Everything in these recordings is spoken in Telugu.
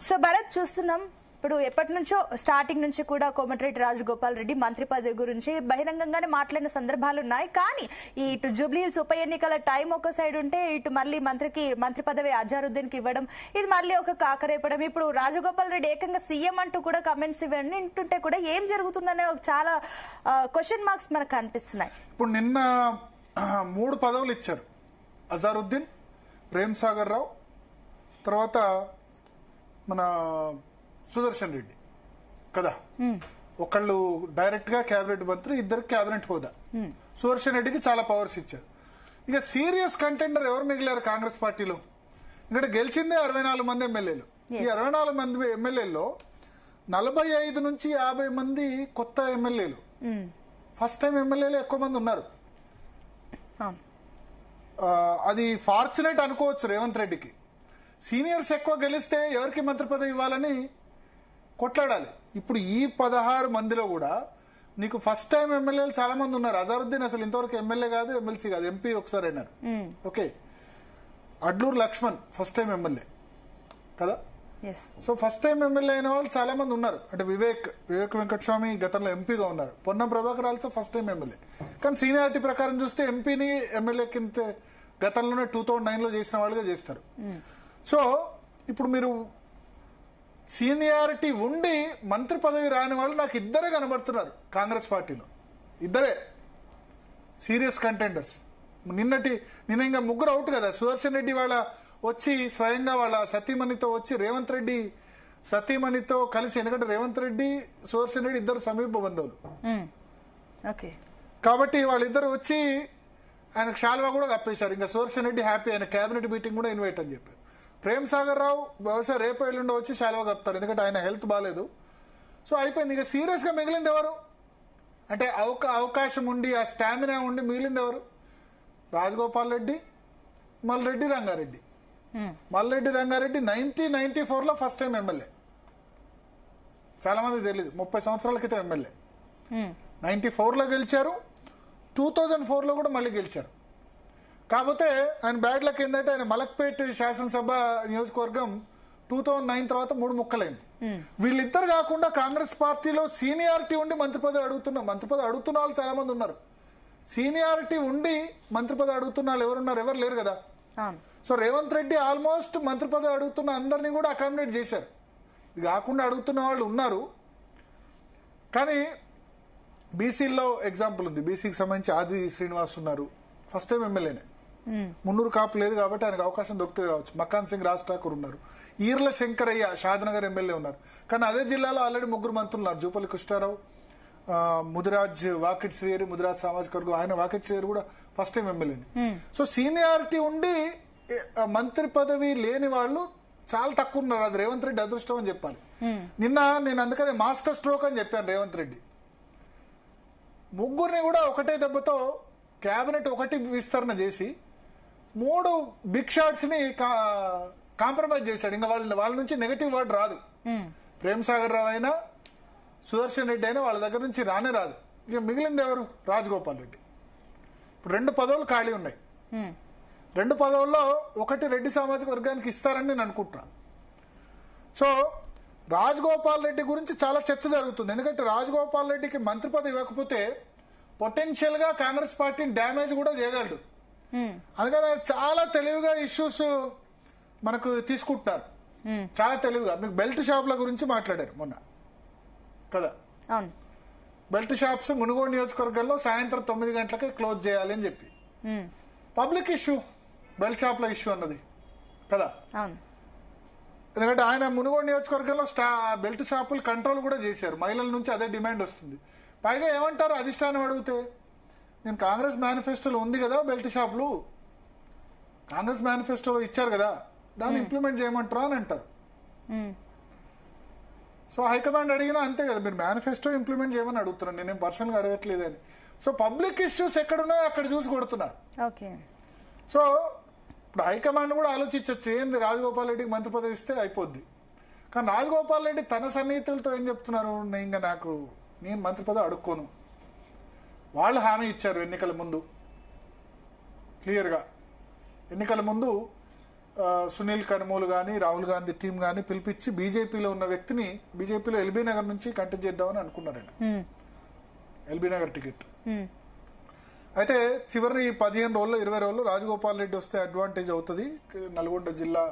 సో భరత్ చూస్తున్నాం ఇప్పుడు ఎప్పటి నుంచో స్టార్టింగ్ నుంచి కూడా కోమటిరెడ్డి రాజగోపాల్ రెడ్డి మంత్రి పదవి గురించి బహిరంగంగానే మాట్లాడిన సందర్భాలు ఉన్నాయి. కానీ ఇటు జూబ్లీహిల్స్ ఉప ఎన్నికల టైం ఒక సైడ్ ఉంటే ఇటు మళ్ళీ మంత్రి పదవి అజారుద్దీన్ కి ఇవ్వడం, ఇది మళ్ళీ ఒక కాకరేపడం. ఇప్పుడు రాజగోపాల్ రెడ్డి ఏకంగా సీఎం అంటూ కూడా కమెంట్స్ ఇవన్నీ వింటుంటే కూడా ఏం జరుగుతుందనే చాలా క్వశ్చన్ మార్క్స్ మనకు కనిపిస్తున్నాయి. ఇప్పుడు నిన్న 3 పదవులు ఇచ్చారు. అజారుద్దీన్, ప్రేమ్ సాగర్ రావు, తర్వాత మన సుదర్శన్ రెడ్డి కదా. ఒకళ్ళు డైరెక్ట్ గా కేబినెట్ మంత్రి, ఇద్దరు కేబినెట్ హోదా. సుదర్శన్ రెడ్డికి చాలా పవర్స్ ఇచ్చారు. ఇక సీరియస్ కంటెండర్ ఎవరు మిగిలారు కాంగ్రెస్ పార్టీలో? ఇక్కడ గెలిచిందే 64 మంది ఎమ్మెల్యేలు. ఈ 64 మంది ఎమ్మెల్యేల్లో 45 నుంచి 50 మంది కొత్త ఎమ్మెల్యేలు, ఫస్ట్ టైం ఎమ్మెల్యేలు ఎక్కువ మంది ఉన్నారు. అది ఫార్చునేట్ అనుకోవచ్చు రేవంత్ రెడ్డికి. సీనియర్స్ ఎక్కువ గెలిస్తే ఎవరికి మంత్రి పదవి ఇవ్వాలని కొట్లాడాలి. ఇప్పుడు ఈ 16 మందిలో కూడా నీకు ఫస్ట్ టైం ఎమ్మెల్యేలు చాలా మంది ఉన్నారు. అజారుద్దీన్ అసలు ఇంతవరకు ఎమ్మెల్యే కాదు, ఎమ్మెల్సీ కాదు, ఎంపీ ఒకసారి అయినారు. Okay, Adluru Laxman first time MLA కదా. సో ఫస్ట్ టైం ఎమ్మెల్యే అయిన వాళ్ళు చాలా మంది ఉన్నారు. అంటే వివేక్ వెంకటస్వామి గతంలో ఎంపీగా ఉన్నారు. Ponnam Prabhakar also first time MLA. కానీ సీనియారిటీ ప్రకారం చూస్తే ఎంపీని ఎమ్మెల్యే కింద గతంలోనే 2009లో చేసిన వాళ్ళుగా చేస్తారు. సో ఇప్పుడు మీరు సీనియారిటీ ఉండి మంత్రి పదవి రాని వాళ్ళు నాకు ఇద్దరే కనబడుతున్నారు కాంగ్రెస్ పార్టీలో. ఇద్దరే సీరియస్ కంటెండర్స్. నిన్న ఇంకా 3 అవుట్ కదా. సుదర్శన్ రెడ్డి వాళ్ళ వచ్చి స్వయంగా వాళ్ళ సతీమణితో వచ్చి రేవంత్ రెడ్డి సతీమణితో కలిసి, ఎందుకంటే రేవంత్ రెడ్డి సుదర్శన్ రెడ్డి ఇద్దరు సమీప బంధువులు కాబట్టి వాళ్ళిద్దరు వచ్చి ఆయనకు శాల్వా కూడా కప్పేశారు. ఇంకా సుదర్శన్ రెడ్డి హ్యాపీ, ఆయన కేబినెట్ మీటింగ్ కూడా ఇన్వైట్ అని చెప్పారు. ప్రేమ్ సాగర్ రావు బహుశా రేపు ఎల్లుండి వచ్చి శాల్వా కప్తారు, ఎందుకంటే ఆయన హెల్త్ బాగాలేదు. సో అయిపోయింది. ఇక సీరియస్ గా మిగిలింది ఎవరు అంటే అవకాశం ఉండి ఆ స్టామినా ఉండి మిగిలింది ఎవరు? రాజగోపాల్ రెడ్డి, మల్రెడ్డి రంగారెడ్డి. మల్రెడ్డి రంగారెడ్డి 1994లో ఫస్ట్ టైం ఎమ్మెల్యే. చాలా మంది తెలియదు, 30 సంవత్సరాల క్రితం ఎమ్మెల్యే. 94లో గెలిచారు, 2004లో కూడా మళ్ళీ గెలిచారు. కాకపోతే ఆయన బ్యాడ్ లక్ ఏంటంటే ఆయన మలక్పేట్ శాసనసభ నియోజకవర్గం 2009 తర్వాత 3 ముక్కలైంది. వీళ్ళిద్దరు కాకుండా కాంగ్రెస్ పార్టీలో సీనియారిటీ ఉండి మంత్రి పదవి అడుగుతున్న వాళ్ళు చాలా మంది ఉన్నారు. సీనియారిటీ ఉండి మంత్రి పదవి అడుగుతున్న వాళ్ళు ఎవరున్నారు? ఎవరు లేరు కదా. సో రేవంత్ రెడ్డి ఆల్మోస్ట్ మంత్రి పదవి అడుగుతున్న అందరినీ కూడా అకామిడేట్ చేశారు. ఇది కాకుండా అడుగుతున్న వాళ్ళు ఉన్నారు. కానీ బీసీల్లో ఎగ్జాంపుల్ ఉంది. బీసీకి సంబంధించి ఆది శ్రీనివాస్ ఉన్నారు, ఫస్ట్ టైం ఎమ్మెల్యేనే. మున్నూరు కాపు లేదు కాబట్టి ఆయనకు అవకాశం దొరుకుతుంది కావచ్చు. మక్కాన్ సింగ్ రాజ్ ఠాకూర్ ఉన్నారు. ఈర్ల శంకరయ్య షాద్నగర్ ఎమ్మెల్యే ఉన్నారు. కానీ అదే జిల్లాలో ఆల్రెడీ 3 మంత్రులు ఉన్నారు. జూపల్లి కృష్ణారావు, ముదిరాజ్ వాకిట్ శ్రీహరి, ముదిరాజ్ సామాజిక వర్గం, ఆయన వాకిట్ శ్రీహరి కూడా ఫస్ట్ టైం ఎమ్మెల్యేని. సో సీనియారిటీ ఉండి మంత్రి పదవి లేని వాళ్ళు చాలా తక్కువ ఉన్నారు. అది రేవంత్ రెడ్డి అదృష్టం అని చెప్పాలి. నిన్న నేను అందుకనే మాస్టర్ స్ట్రోక్ అని చెప్పాను. రేవంత్ రెడ్డి ముగ్గురిని కూడా ఒకటే దెబ్బతో కేబినెట్ ఒకటి విస్తరణ చేసి 3 బిగ్ షాట్స్ ని కాంప్రమైజ్ చేశాడు. ఇంకా వాళ్ళ నుంచి నెగటివ్ వర్డ్ రాదు. ప్రేమ్ సాగర్ రావు అయినా సుదర్శన్ రెడ్డి అయినా వాళ్ళ దగ్గర నుంచి రానే రాదు. ఇక మిగిలింది ఎవరు? రాజగోపాల్ రెడ్డి. ఇప్పుడు 2 పదవులు ఖాళీ ఉన్నాయి. 2 పదవుల్లో ఒకటి రెడ్డి సామాజిక వర్గానికి ఇస్తారని నేను అనుకుంటున్నాను. సో రాజగోపాల్ రెడ్డి గురించి చాలా చర్చ జరుగుతుంది. ఎందుకంటే రాజగోపాల్ రెడ్డికి మంత్రి పదవి ఇవ్వకపోతే పొటెన్షియల్ గా కాంగ్రెస్ పార్టీని డ్యామేజ్ కూడా చేయగలడు. అందుకని చాలా తెలివిగా ఇష్యూస్ మనకు తీసుకుంటున్నారు. చాలా తెలివిగా. మీకు బెల్ట్ షాపుల గురించి మాట్లాడారు మొన్న కదా. బెల్ట్ షాప్స్ మునుగోడు నియోజకవర్గంలో సాయంత్రం 9 గంటలకే క్లోజ్ చేయాలి అని చెప్పి పబ్లిక్ ఇష్యూ, బెల్ట్ షాప్ల ఇష్యూ అన్నది కదా. ఎందుకంటే ఆయన మునుగోడు నియోజకవర్గంలో బెల్ట్ షాపులు కంట్రోల్ కూడా చేశారు. మహిళల నుంచి అదే డిమాండ్ వస్తుంది. పైగా ఏమంటారు అధిష్టానం అడిగితే, నేను కాంగ్రెస్ మేనిఫెస్టోలో ఉంది కదా బెల్ట్ షాపులు, కాంగ్రెస్ మేనిఫెస్టోలో ఇచ్చారు కదా, దాన్ని ఇంప్లిమెంట్ చేయమంటారా అని అంటారు. సో హైకమాండ్ అడిగినా అంతే కదా, మీరు మేనిఫెస్టో ఇంప్లిమెంట్ చేయమని అడుగుతున్నారు, నేనేం పర్సనల్గా అడగట్లేదని. సో పబ్లిక్ ఇష్యూస్ ఎక్కడున్నాయో అక్కడ చూసి కొడుతున్నారు. సో ఇప్పుడు హైకమాండ్ కూడా ఆలోచించవచ్చు, ఏంది రాజగోపాల్ రెడ్డికి మంత్రి పదవి ఇస్తే అయిపోద్ది. కానీ రాజగోపాల్ రెడ్డి తన సన్నిహితులతో ఏం చెప్తున్నారు, ఇంకా నేను మంత్రి పదవి అడుక్కోను. వాళ్ళు హామీ ఇచ్చారు ఎన్నికల ముందు క్లియర్గా. ఎన్నికల ముందు సునీల్ కనుమూలు కానీ రాహుల్ గాంధీ టీం కానీ పిలిపించి బీజేపీలో ఉన్న వ్యక్తిని బీజేపీలో ఎల్బీ నగర్ నుంచి కంటెస్ట్ చేద్దామని అనుకున్నారండి. ఎల్బీ నగర్ టికెట్ అయితే చివరి 15 రోజుల్లో 20 రోజుల్లో రాజగోపాల్ రెడ్డి వస్తే అడ్వాంటేజ్ అవుతుంది నల్గొండ జిల్లా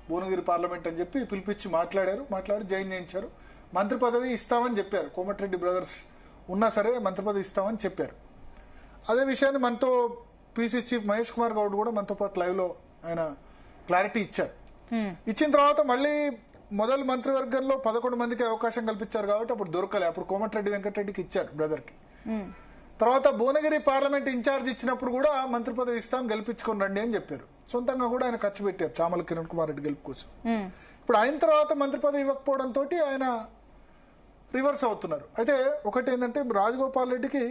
భువనగిరి పార్లమెంట్ అని చెప్పి పిలిపించి మాట్లాడి జాయిన్ చేయించారు. మంత్రి పదవి ఇస్తామని చెప్పారు. కోమటిరెడ్డి బ్రదర్స్ ఉన్నా సరే మంత్రి పదవి ఇస్తామని చెప్పారు. అదే విషయాన్ని మనతో పీసీ చీఫ్ మహేష్ కుమార్ గౌడ్ కూడా మనతో పాటు లైవ్ లో ఆయన క్లారిటీ ఇచ్చారు. ఇచ్చిన తర్వాత మళ్ళీ మొదలు మంత్రివర్గంలో 11 మందికి అవకాశం కల్పించారు కాబట్టి అప్పుడు దొరకలే. అప్పుడు కోమటిరెడ్డి వెంకటరెడ్డికి ఇచ్చారు బ్రదర్ కి. తర్వాత భువనగిరి పార్లమెంట్ ఇన్ఛార్జ్ ఇచ్చినప్పుడు కూడా మంత్రి పదవి ఇస్తాం గెలిపించుకొని రండి అని చెప్పారు. సొంతంగా కూడా ఆయన ఖర్చు పెట్టారు చామల కిరణ్ కుమార్ రెడ్డి గెలుపు కోసం. ఇప్పుడు అయిన తర్వాత మంత్రి పదవి ఇవ్వకపోవడంతో ఆయన రివర్స్ అవుతున్నారు. అయితే ఒకటి ఏంటంటే రాజగోపాల్ రెడ్డికి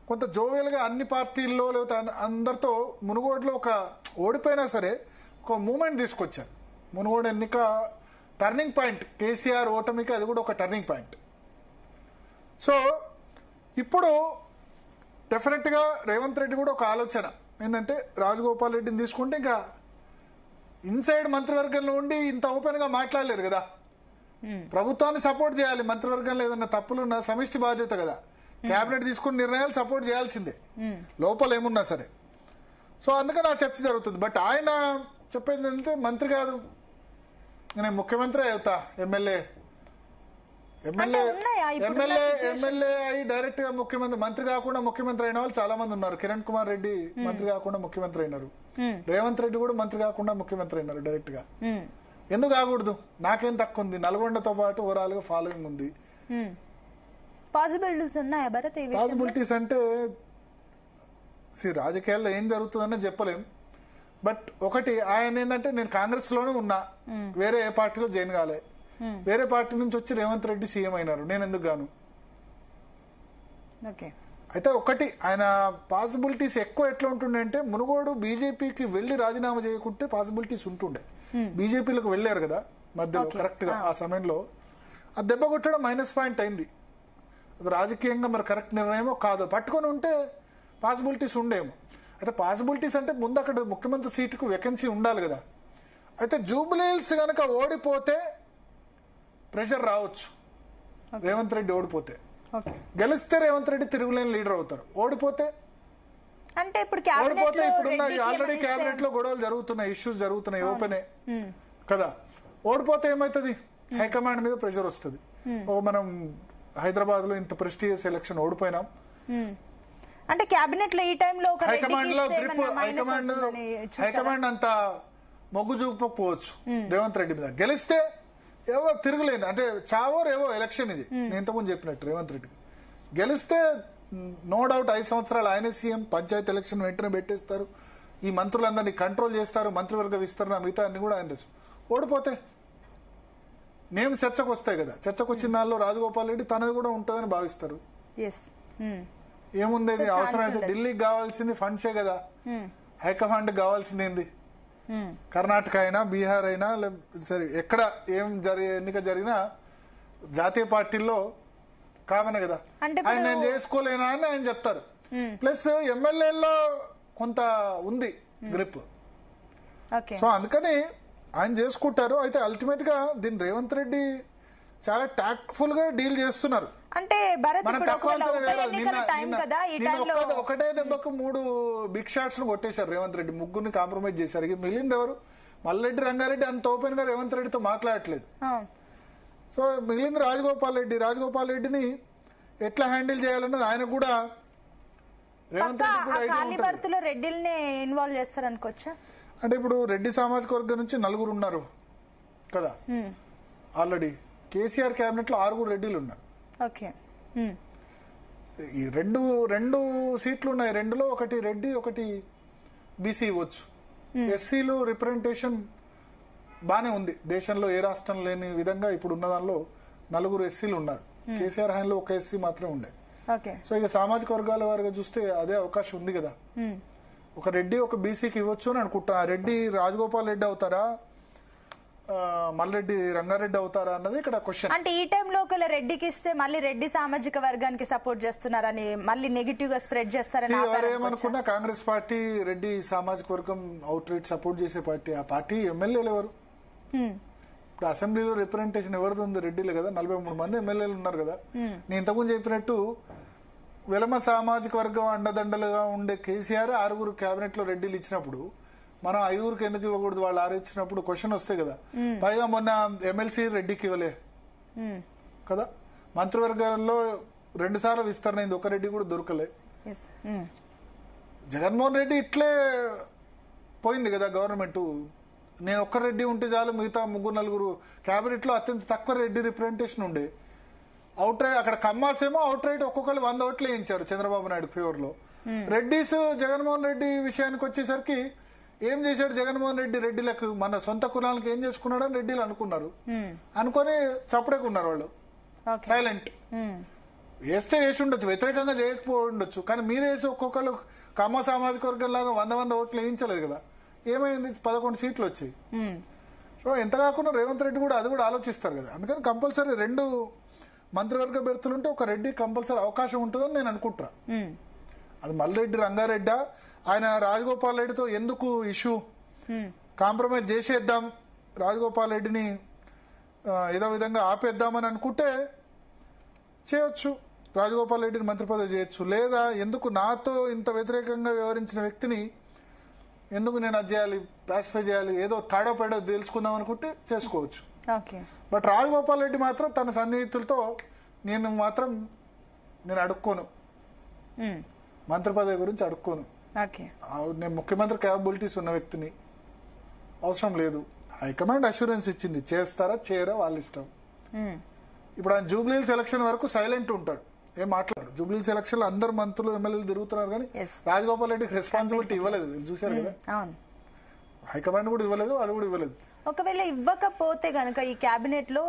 కొంత జోవియల్ గా అన్ని పార్టీల్లో లేకపోతే అందరితో మునుగోడులో ఒక ఓడిపోయినా సరే ఒక మూమెంట్ తీసుకొచ్చారు. మునుగోడు ఎన్నిక టర్నింగ్ పాయింట్, కేసీఆర్ ఓటమికి అది కూడా ఒక టర్నింగ్ పాయింట్. సో ఇప్పుడు డెఫినెట్ గా రేవంత్ రెడ్డి కూడా ఒక ఆలోచన ఏంటంటే రాజగోపాల్ రెడ్డిని తీసుకుంటే ఇంకా ఇన్సైడ్ మంత్రివర్గంలో ఉండి ఇంత ఓపెన్ గా మాట్లాడలేరు కదా. ప్రభుత్వాన్ని సపోర్ట్ చేయాలి. మంత్రివర్గంలో ఏదన్నా తప్పులున్నా సమిష్టి బాధ్యత కదా. కేబినెట్ తీసుకున్న నిర్ణయాలు సపోర్ట్ చేయాల్సిందే లోపల ఏమున్నా సరే. సో అందుకని ఆ చర్చ జరుగుతుంది. బట్ ఆయన చెప్పేది ఏంటంటే మంత్రి కాదు, నేను ముఖ్యమంత్రి అవుతా, ఎమ్మెల్యే అయి డైరెక్ట్ గా ముఖ్యమంత్రి, మంత్రి కాకుండా ముఖ్యమంత్రి అయిన వాళ్ళు చాలా మంది ఉన్నారు. కిరణ్ కుమార్ రెడ్డి మంత్రి కాకుండా ముఖ్యమంత్రి అయినారు. రేవంత్ రెడ్డి కూడా మంత్రి కాకుండా ముఖ్యమంత్రి అయినారు డైరెక్ట్ గా. ఎందుకు కాకూడదు? నాకేం తక్కువ ఉంది, నల్గొండతో పాటు ఓవరాల్ గా ఫాలోయింగ్ ఉంది. పాసిబిలిటీస్ అంటే రాజకీయాల్లో ఏం జరుగుతుందనే చెప్పలేం. బట్ ఒకటి ఆయన ఏంటంటే నేను కాంగ్రెస్ లోనే ఉన్నా, వేరే ఏ పార్టీలో జాయిన్ కాలే, వేరే పార్టీ నుంచి వచ్చి రేవంత్ రెడ్డి సీఎం అయినారు, నేను ఎందుకు గాను. అయితే ఒకటి ఆయన పాసిబిలిటీస్ ఎక్కువ ఎట్లా ఉంటుండే అంటే మునుగోడు బీజేపీకి వెళ్లి రాజీనామా చేయకుంటే పాసిబిలిటీస్ ఉంటుండే. బీజేపీలకు వెళ్లారు కదా మధ్యలో కరెక్ట్ గా ఆ సమయంలో, ఆ దెబ్బ కొట్టడం -పాయింట్ అయింది. అది రాజకీయంగా మరి కరెక్ట్ నిర్ణయమో కాదో, పట్టుకొని ఉంటే పాసిబిలిటీస్ ఉండేమో. అయితే పాసిబిలిటీస్ అంటే ముందు అక్కడ ముఖ్యమంత్రి సీటుకు వేకెన్సీ ఉండాలి కదా. అయితే జూబ్లీహిల్స్ గనక ఓడిపోతే ప్రెషర్ రావచ్చు. రేవంత్ రెడ్డి ఓడిపోతే, గెలిస్తే రేవంత్ రెడ్డి తిరుగులేని లీడర్ అవుతారు. ఓడిపోతే ఇప్పుడున్న ఆల్రెడీ కేబినెట్ లో గొడవలు జరుగుతున్నాయి, ఇష్యూస్ జరుగుతున్నాయి, ఓపెనే కదా. ఓడిపోతే ఏమైతుంది? హైకమాండ్ మీద ప్రెషర్ వస్తుంది. మనం హైదరాబాద్ లో ఇంత ప్రెస్టీజియస్ ఎలక్షన్ ఓడిపోయినాం అంటే కేబినెట్ లో ఈ టైంలో హైకమాండ్ లో గ్రిప్, హైకమాండ్ అంత మొగ్గు చూపకపోవచ్చు రేవంత్ రెడ్డి మీద. గెలిస్తే ఏవో తిరుగులేను అంటే చావోరేవో ఎలక్షన్ ఇది. నేను ఇంతకుముందు చెప్పినట్టు రేవంత్ రెడ్డి గెలిస్తే నో డౌట్ 5 సంవత్సరాలు ఆయనే సీఎం, పంచాయతీ ఎలక్షన్ వెంటనే పెట్టేస్తారు, ఈ మంత్రులందరినీ కంట్రోల్ చేస్తారు, మంత్రివర్గ విస్తరణ మిగతా అన్ని కూడా ఆయన చేస్తారు. ఓడిపోతే నేమ్ చర్చకు వస్తాయి కదా. చర్చకు వచ్చిన దానిలో రాజగోపాల్ రెడ్డి తనది కూడా ఉంటుందని భావిస్తారు. ఏముంది అవసరమైతే ఢిల్లీకి కావాల్సింది ఫండ్సే కదా, హైకమాండ్ కావాల్సింది ఏంది? కర్ణాటక అయినా బీహార్ అయినా సరే ఎక్కడ ఏం ఎన్నిక జరిగినా జాతీయ పార్టీల్లో కామనే కదా. ఆయన నేను చేసుకోలేనా అని ఆయన చెప్తారు. ప్లస్ ఎమ్మెల్యేలో కొంత ఉంది గ్రిప్. సో అందుకని ఆయన చేసుకుంటారు. అయితే అల్టిమేట్ గా దీన్ని రేవంత్ రెడ్డి చాలా టాక్ట్ఫుల్ గా డీల్ చేస్తున్నారు. అంటే ఒకటే దెబ్బకు 3 బిగ్ షాట్స్ ను కొట్టేశారు రేవంత్ రెడ్డి, ముగ్గురిని కాంప్రమైజ్ చేశారు. మిగిలింది ఎవరు? మల్రెడ్డి రంగారెడ్డి అంత ఓపెన్ గా రేవంత్ రెడ్డితో మాట్లాడట్లేదు. సో మిగిలింది రాజగోపాల్ రెడ్డి. రాజగోపాల్ రెడ్డిని ఎట్లా హ్యాండిల్ చేయాలన్నది ఆయన కూడా రేవంత్ రెడ్డి రెడ్డిల్ని ఇన్వాల్వ్ చేస్తారు అనుకోవచ్చా? అంటే ఇప్పుడు రెడ్డి సామాజిక వర్గం నుంచి 4 ఉన్నారు కదా ఆల్రెడీ. కేసీఆర్ కేబినెట్ లో 6 రెడ్డిలు ఉన్నారు. ఈ రెండు సీట్లు ఉన్నాయి. 2లో ఒకటి రెడ్డి, ఒకటి బీసీ ఇవ్వచ్చు. ఎస్సీలు రిప్రజెంటేషన్ బానే ఉంది దేశంలో, ఏ రాష్ట్రం లేని విధంగా ఇప్పుడు ఉన్న దానిలో 4 ఎస్సీలు ఉన్నారు. కేసీఆర్ హ్యాండ్లో 1 ఎస్సీ మాత్రమే ఉండే. సో ఇక సామాజిక వర్గాల వారిగా చూస్తే అదే అవకాశం ఉంది కదా. ఒక రెడ్డి ఒక బీసీకి ఇవ్వచ్చు అని అనుకుంటా. రెడ్డి రాజగోపాల్ రెడ్డి అవుతారా మల్రెడ్డి రంగారెడ్డి అవుతారా అన్నది ఇక్కడ క్వశ్చన్. అంటే ఈ టైంలో ఒకవేళ రెడ్డికి ఇస్తే మళ్ళీ రెడ్డి సామాజిక వర్గానికి సపోర్ట్ చేస్తున్నారని మళ్ళీ నెగిటివ్ గా స్ప్రెడ్ చేస్తారని ఎవరేమనుకున్నా కాంగ్రెస్ పార్టీ రెడ్డి సామాజిక వర్గం అవుట్ రైట్ సపోర్ట్ చేసే పార్టీ. ఆ పార్టీ ఎమ్మెల్యేలు ఎవరు? ఇప్పుడు అసెంబ్లీలో రిప్రజెంటేషన్ ఎవరిది ఉంది? రెడ్డిలే కదా. 43 మంది ఎమ్మెల్యేలు ఉన్నారు కదా. నేను ఇంతకుముందు చెప్పినట్టు వెలమ సామాజిక వర్గం అండదండలుగా ఉండే కేసీఆర్ 6 కేబినెట్ లో రెడ్డిలు ఇచ్చినప్పుడు మనం 5 ఎందుకు ఇవ్వకూడదు? వాళ్ళు 6 ఇచ్చినప్పుడు క్వశ్చన్ వస్తాయి కదా. పైగా మొన్న ఎమ్మెల్సీ రెడ్డికి ఇవ్వలే కదా. మంత్రివర్గాల్లో 2 సార్లు విస్తరణ అయింది, ఒక రెడ్డి కూడా దొరకలే. జగన్మోహన్ రెడ్డి ఇట్లే పోయింది కదా గవర్నమెంట్. నేను ఒక్క రెడ్డి ఉంటే చాలు, మిగతా 3-4 కేబినెట్ లో అత్యంత తక్కువ రెడ్డి రిప్రజెంటేషన్ ఉండే. అవుట్ రైట్ అక్కడ కమ్మాస్ ఏమో అవుట్ రైట్ ఒక్కొక్కరు 100 ఓట్లు వేయించారు చంద్రబాబు నాయుడు ఫేవర్ లో. రెడ్డిస్ జగన్మోహన్ రెడ్డి విషయానికి వచ్చేసరికి ఏం చేశాడు జగన్మోహన్ రెడ్డి? రెడ్డిలకు మన సొంత కులాలకు ఏం చేసుకున్నాడని రెడ్డిలు అనుకున్నారు. అనుకొని చప్పుడేకున్నారు వాళ్ళు, సైలెంట్. వేస్తే వేసి ఉండొచ్చు, వ్యతిరేకంగా చేయకపోయి ఉండొచ్చు, కానీ మీరేసి ఒక్కొక్కరు కమ్మ సామాజిక వర్గం లాగా 100 ఓట్లు వేయించలేదు కదా. ఏమైంది? 11 సీట్లు వచ్చాయి. సో ఎంత కాకుండా రేవంత్ రెడ్డి కూడా అది కూడా ఆలోచిస్తారు కదా. అందుకని కంపల్సరీ 2 మంత్రివర్గ బెర్తులుంటే ఒక రెడ్డి కంపల్సరీ అవకాశం ఉంటుందని నేను అనుకుంటా. అది మల్రెడ్డి రంగారెడ్డి ఆయన రాజగోపాల్ రెడ్డితో ఎందుకు ఇష్యూ? కాంప్రమైజ్ చేసేద్దాం, రాజగోపాల్ రెడ్డిని ఏదో విధంగా ఆపేద్దామని అనుకుంటే చేయొచ్చు, రాజగోపాల్ రెడ్డిని మంత్రి పదవి చేయొచ్చు. లేదా ఎందుకు నాతో ఇంత వ్యతిరేకంగా వ్యవహరించిన వ్యక్తిని ఎందుకు నేను అది చేయాలి, ప్యాసిఫై చేయాలి, ఏదో తాడో పేడో తెలుసుకుందాం అనుకుంటే చేసుకోవచ్చు. బట్ రాజగోపాల్ రెడ్డి మాత్రం తన సన్నిహితులతో నేను అడుక్కోను, మంత్రి పదవి గురించి అడుక్కోను, నేను ముఖ్యమంత్రి క్యాపబిలిటీస్ ఉన్న వ్యక్తిని, అవసరం లేదు. హైకమాండ్ అష్యూరెన్స్ ఇచ్చింది, చేస్తారా చేయరా వాళ్ళ ఇష్టం. ఇప్పుడు ఆయన జూబ్లీహిల్స్ ఎలక్షన్ వరకు సైలెంట్ ఉంటారు, ఏం మాట్లాడరు. జూబ్లీహిల్స్ ఎలక్షన్ లో అందరు మంత్రులు ఎమ్మెల్యేలు తిరుగుతున్నారు, కానీ రాజగోపాల్ రెడ్డికి రెస్పాన్సిబిలిటీ ఇవ్వలేదు. వీళ్ళు చూశారు కదా, హైకమాండ్ కూడా ఇవ్వలేదు, వాళ్ళు కూడా ఇవ్వలేదు. ఒకవేళ ఇవ్వకపోతే గనక ఈ కేబినెట్ లో